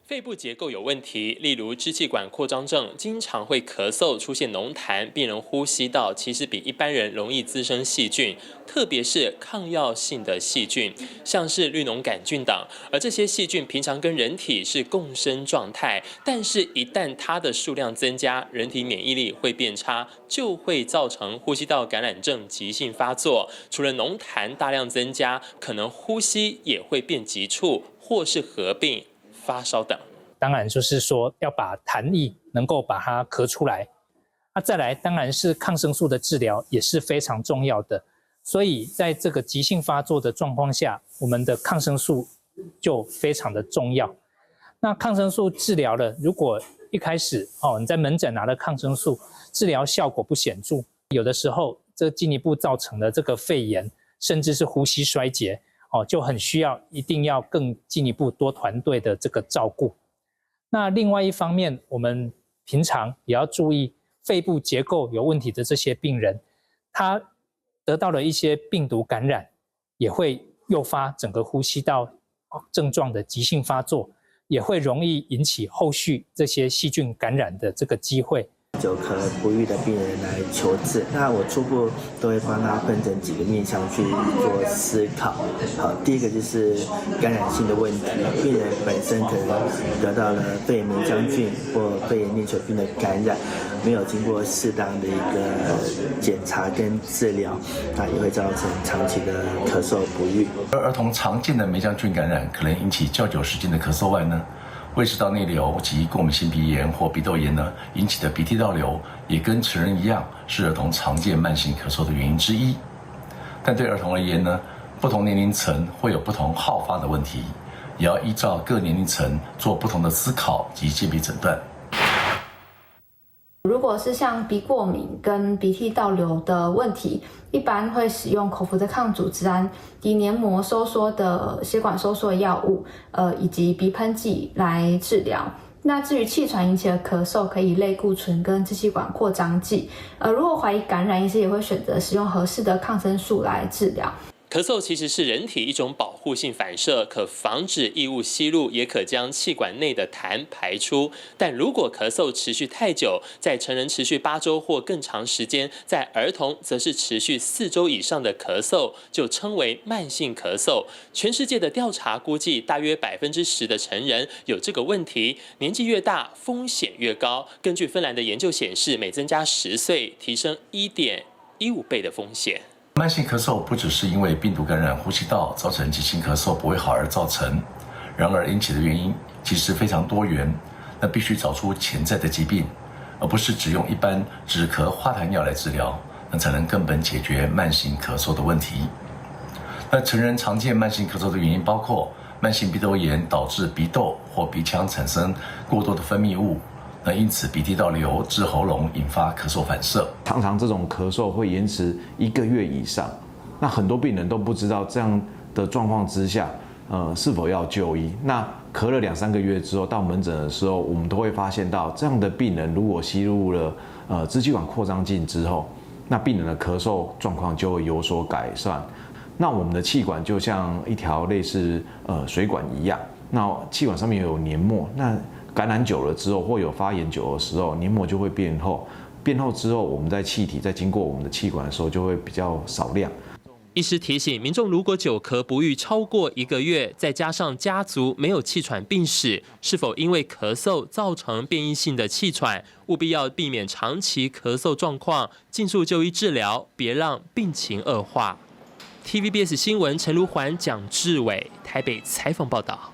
肺部结构有问题，例如支气管扩张症，经常会咳嗽、出现浓痰，病人呼吸道其实比一般人容易滋生细菌，特别是抗药性的细菌，像是绿脓杆菌等。而这些细菌平常跟人体是共生状态，但是一旦它的数量增加，人体免疫力会变差，就会造成呼吸道感染症急性发作。除了浓痰大量增加，可能呼吸也会变急促，或是合并发烧等。当然就是说要把痰液能够把它咳出来。再来当然是抗生素的治疗也是非常重要的。所以在这个急性发作的状况下，我们的抗生素就非常的重要。那抗生素治疗了，如果一开始你在门诊拿了抗生素，治疗效果不显著，有的时候这进一步造成了这个肺炎，甚至是呼吸衰竭，就很需要一定要更进一步多团队的这个照顾。那另外一方面，我们平常也要注意肺部结构有问题的这些病人，他得到了一些病毒感染，也会诱发整个呼吸道症状的急性发作，也会容易引起后续这些细菌感染的这个机会。久咳不愈的病人来求治，那我初步都会帮他分成几个面向去做思考。好，第一个就是感染性的问题，病人本身可能得到了肺炎门腔菌或肺炎链球菌的感染，没有经过适当的一个检查跟治疗，那也会造成长期的咳嗽不愈。而儿童常见的梅浆菌感染可能引起较久时间的咳嗽外呢，胃食道内流及过敏性鼻炎或鼻窦炎呢引起的鼻涕倒流，也跟成人一样是儿童常见慢性咳嗽的原因之一。但对儿童而言呢，不同年龄层会有不同好发的问题，也要依照各年龄层做不同的思考及鉴别诊断。如果是像鼻过敏跟鼻涕倒流的问题，一般会使用口服的抗组织胺、抵黏膜收缩的血管收缩的药物，以及鼻喷剂来治疗。那至于气喘引起的咳嗽，可以类固醇跟支气管扩张剂。如果怀疑感染，医师也会选择使用合适的抗生素来治疗。咳嗽其实是人体一种保护性反射，可防止异物吸入，也可将气管内的痰排出。但如果咳嗽持续太久，在成人持续8周或更长时间，在儿童则是持续4周以上的咳嗽，就称为慢性咳嗽。全世界的调查估计，大约10%的成人有这个问题，年纪越大，风险越高。根据芬兰的研究显示，每增加10岁，提升1.15倍的风险。慢性咳嗽不只是因为病毒感染呼吸道造成急性咳嗽不会好而造成，然而引起的原因其实非常多元，那必须找出潜在的疾病，而不是只用一般止咳化痰药来治疗，那才能根本解决慢性咳嗽的问题。那成人常见慢性咳嗽的原因包括慢性鼻窦炎导致鼻窦或鼻腔产生过多的分泌物，那因此鼻涕倒流至喉咙，引发咳嗽反射。常常这种咳嗽会延迟1个月以上，那很多病人都不知道这样的状况之下，是否要就医。那咳了2-3个月之后，到门诊的时候，我们都会发现到这样的病人如果吸入了支气管扩张剂之后，那病人的咳嗽状况就会有所改善。那我们的气管就像一条类似水管一样，那气管上面有黏膜，那感染久了之后，或有发炎久的时候，黏膜就会变厚。变厚之后，我们在气体在经过我们的气管的时候，就会比较少量。医师提醒民众，如果久咳不愈超过1个月，再加上家族没有气喘病史，是否因为咳嗽造成变异性的气喘，务必要避免长期咳嗽状况，尽速就医治疗，别让病情恶化。TVBS 新闻陈如环、蒋志伟台北采访报道。